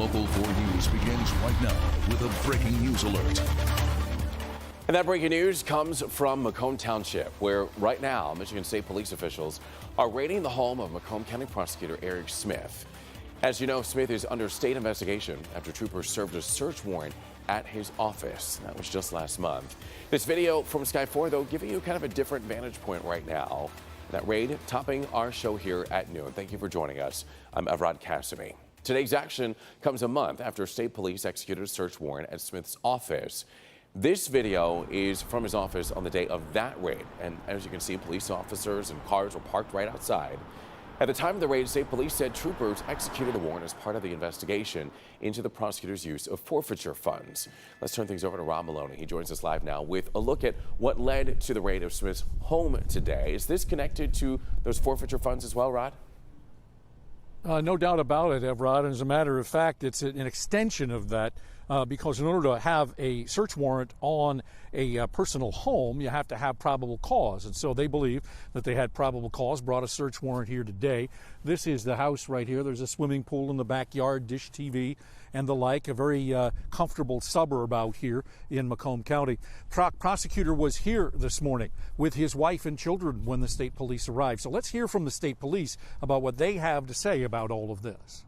Local 4 News begins right now with a breaking news alert. And that breaking news comes from Macomb Township, where right now Michigan State police officials are raiding the home of Macomb County Prosecutor Eric Smith. As you know, Smith is under state investigation after troopers served a search warrant at his office. That was just last month. This video from Sky 4, though, giving you kind of a different vantage point right now. That raid topping our show here at noon. Thank you for joining us. I'm Evrod Cassimy. Today's action comes a month after state police executed a search warrant at Smith's office. This video is from his office on the day of that raid. And as you can see, police officers and cars were parked right outside. At the time of the raid, state police said troopers executed the warrant as part of the investigation into the prosecutor's use of forfeiture funds. Let's turn things over to Rob Maloney. He joins us live now with a look at what led to the raid of Smith's home today. Is this connected to those forfeiture funds as well, Rod? No doubt about it, Evrod. And as a matter of fact, it's an extension of that because in order to have a search warrant on a personal home, you have to have probable cause. And so they believe that they had probable cause, brought a search warrant here today. This is the house right here. There's a swimming pool in the backyard, dish TV, and the like, a very comfortable suburb out here in Macomb County. Prosecutor was here this morning with his wife and children when the state police arrived. So let's hear from the state police about what they have to say about all of this.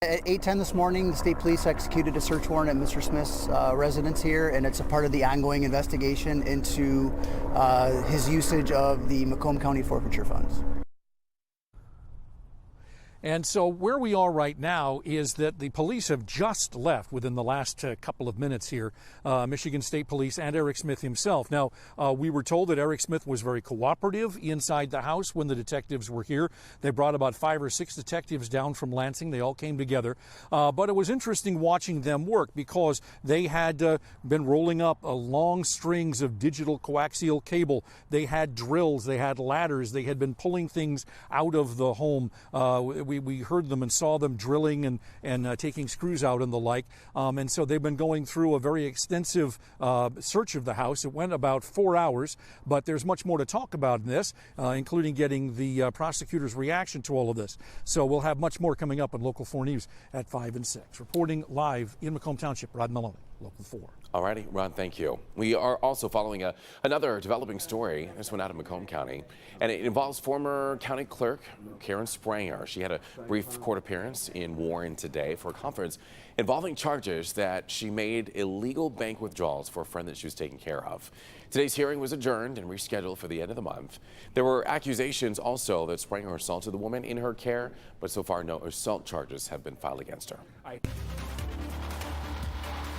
At 8:10 this morning, the state police executed a search warrant at Mr. Smith's residence here, and it's a part of the ongoing investigation into his usage of the Macomb County forfeiture funds. And so where we are right now is that the police have just left within the last couple of minutes here, Michigan State Police and Eric Smith himself. Now, we were told that Eric Smith was very cooperative inside the house when the detectives were here. They brought about 5 or 6 detectives down from Lansing. They all came together. But it was interesting watching them work because they had been rolling up long strings of digital coaxial cable. They had drills. They had ladders. They had been pulling things out of the home. We heard them and saw them drilling and taking screws out and the like. And so they've been going through a very extensive search of the house. It went about 4 hours, but there's much more to talk about in this, including getting the prosecutor's reaction to all of this. So we'll have much more coming up on Local 4 News at 5 and 6. Reporting live in Macomb Township, Rod Maloney, Local 4. All righty, Ron, thank you. We are also following another developing story, this one out of Macomb County, and it involves former county clerk Karen Spranger. She had a brief court appearance in Warren today for a conference involving charges that she made illegal bank withdrawals for a friend that she was taking care of. Today's hearing was adjourned and rescheduled for the end of the month. There were accusations also that Spranger assaulted the woman in her care, but so far no assault charges have been filed against her.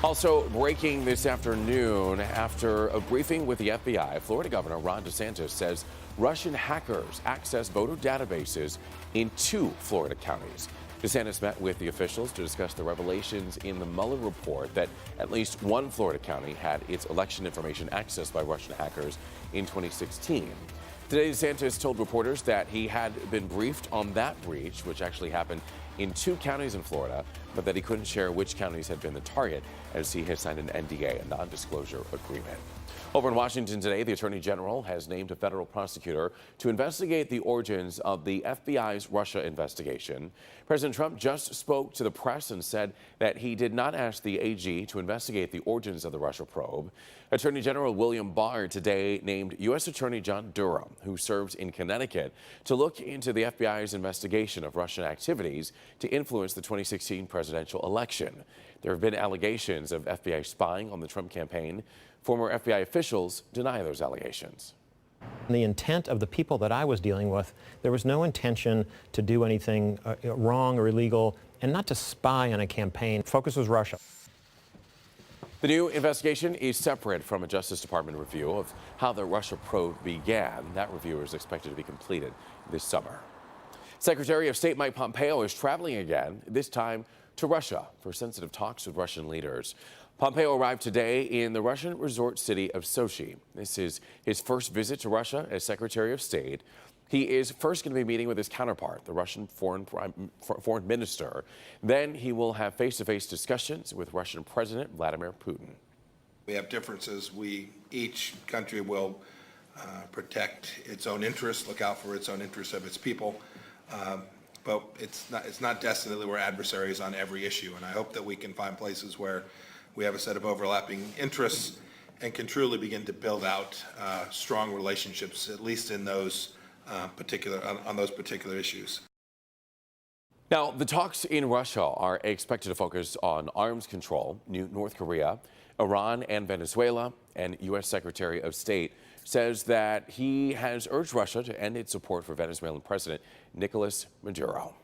Also breaking this afternoon, after a briefing with the FBI, Florida Governor Ron DeSantis says Russian hackers access voter databases in 2 Florida counties. DeSantis met with the officials to discuss the revelations in the Mueller report that at least 1 Florida county had its election information accessed by Russian hackers in 2016. Today, DeSantis told reporters that he had been briefed on that breach, which actually happened in 2 counties in Florida, but that he couldn't share which counties had been the target as he has signed an NDA, a non-disclosure agreement. Over in Washington today, the Attorney General has named a federal prosecutor to investigate the origins of the FBI's Russia investigation. President Trump just spoke to the press and said that he did not ask the AG to investigate the origins of the Russia probe. Attorney General William Barr today named U.S. Attorney John Durham, who serves in Connecticut, to look into the FBI's investigation of Russian activities to influence the 2016 presidential election. There have been allegations of FBI spying on the Trump campaign. Former FBI officials deny those allegations. The intent of the people that I was dealing with, there was no intention to do anything wrong or illegal and not to spy on a campaign. Focus was Russia. The new investigation is separate from a Justice Department review of how the Russia probe began. That review is expected to be completed this summer. Secretary of State Mike Pompeo is traveling again, this time to Russia for sensitive talks with Russian leaders. Pompeo arrived today in the Russian resort city of Sochi. This is his first visit to Russia as Secretary of State. He is first going to be meeting with his counterpart, the Russian foreign minister. Then he will have face-to-face discussions with Russian President Vladimir Putin. We have differences. Each country will protect its own interests, look out for its own interests of its people. but it's not destined that we're adversaries on every issue. And I hope that we can find places where we have a set of overlapping interests and can truly begin to build out strong relationships, at least in those on those particular issues. Now, the talks in Russia are expected to focus on arms control, North Korea, Iran, and Venezuela. And U.S. Secretary of State says that he has urged Russia to end its support for Venezuelan President Nicolas Maduro.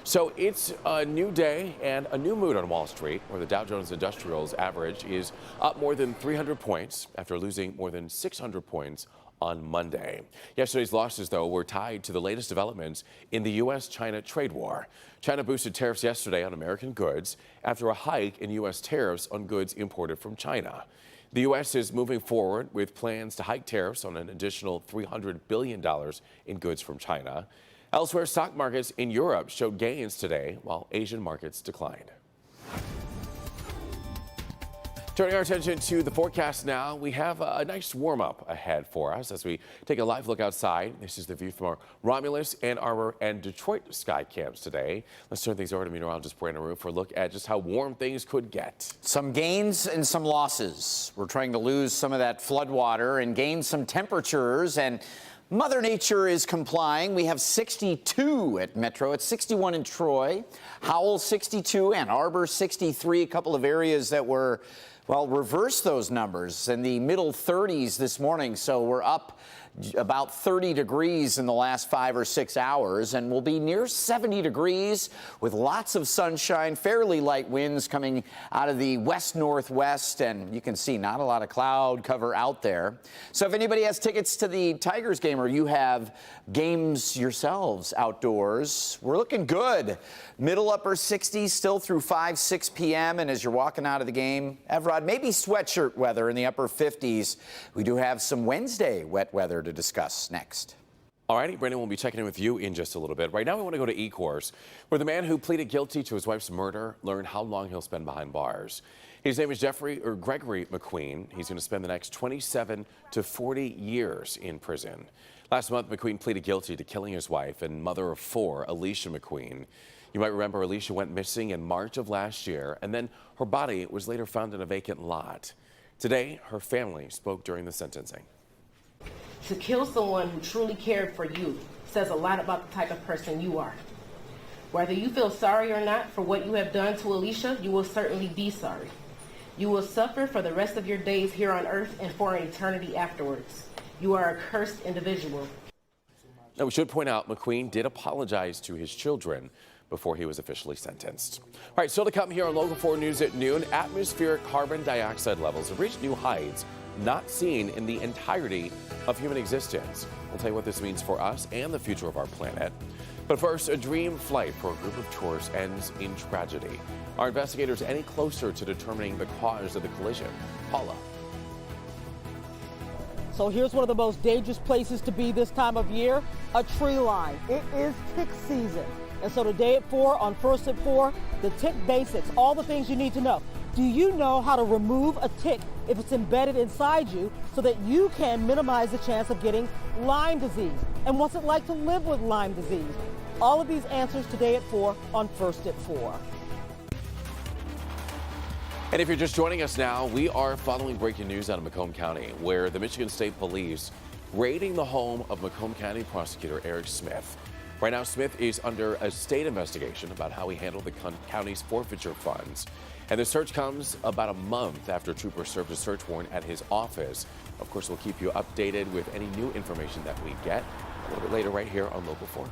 So it's a new day and a new mood on Wall Street, where the Dow Jones Industrials average is up more than 300 points after losing more than 600 points on Monday. Yesterday's losses, though, were tied to the latest developments in the U.S.-China trade war. China boosted tariffs yesterday on American goods after a hike in U.S. tariffs on goods imported from China. The U.S. is moving forward with plans to hike tariffs on an additional $300 billion in goods from China. Elsewhere, stock markets in Europe showed gains today, while Asian markets declined. Turning our attention to the forecast now, we have a nice warm-up ahead for us as we take a live look outside. This is the view from our Romulus, Ann Arbor, and Detroit sky cams today. Let's turn things over to meteorologist Brandon Roof for a look at just how warm things could get. Some gains and some losses. We're trying to lose some of that flood water and gain some temperatures, and Mother Nature is complying. We have 62 at Metro. It's 61 in Troy, Howell 62, Ann Arbor 63, a couple of areas that were, well, reverse those numbers in the middle 30s this morning. So we're up about 30 degrees in the last 5 or 6 hours, and we'll be near 70 degrees with lots of sunshine, fairly light winds coming out of the west-northwest, and you can see not a lot of cloud cover out there. So if anybody has tickets to the Tigers game, or you have games yourselves outdoors, we're looking good. Middle upper 60s still through 5, 6 p.m. And as you're walking out of the game, Evrod, maybe sweatshirt weather in the upper 50s. We do have some Wednesday wet weather to discuss next. All righty, Brandon, we'll be checking in with you in just a little bit. Right now, we want to go to Ecorse, where the man who pleaded guilty to his wife's murder learned how long he'll spend behind bars. His name is Gregory McQueen. He's going to spend the next 27 to 40 years in prison. Last month, McQueen pleaded guilty to killing his wife and mother of 4, Alicia McQueen. You might remember Alicia went missing in March of last year, and then her body was later found in a vacant lot. Today, her family spoke during the sentencing. To kill someone who truly cared for you says a lot about the type of person you are. Whether you feel sorry or not for what you have done to Alicia, you will certainly be sorry. You will suffer for the rest of your days here on earth and for an eternity afterwards. You are a cursed individual. Now, we should point out McQueen did apologize to his children before he was officially sentenced. All right, still to come here on Local 4 News at noon, atmospheric carbon dioxide levels have reached new heights not seen in the entirety of human existence. We'll tell you what this means for us and the future of our planet. But first, a dream flight for a group of tourists ends in tragedy. Are investigators any closer to determining the cause of the collision? Paula. So here's one of the most dangerous places to be this time of year, a tree line. It is tick season. And so today at 4 on First at 4, the tick basics, all the things you need to know. Do you know how to remove a tick if it's embedded inside you so that you can minimize the chance of getting Lyme disease? And what's it like to live with Lyme disease? All of these answers today at 4 on First at 4. And if you're just joining us now, we are following breaking news out of Macomb County, where the Michigan State Police raiding the home of Macomb County Prosecutor Eric Smith. Right now, Smith is under a state investigation about how he handled the county's forfeiture funds. And the search comes about a month after troopers served a search warrant at his office. Of course, we'll keep you updated with any new information that we get a little bit later right here on Local 4.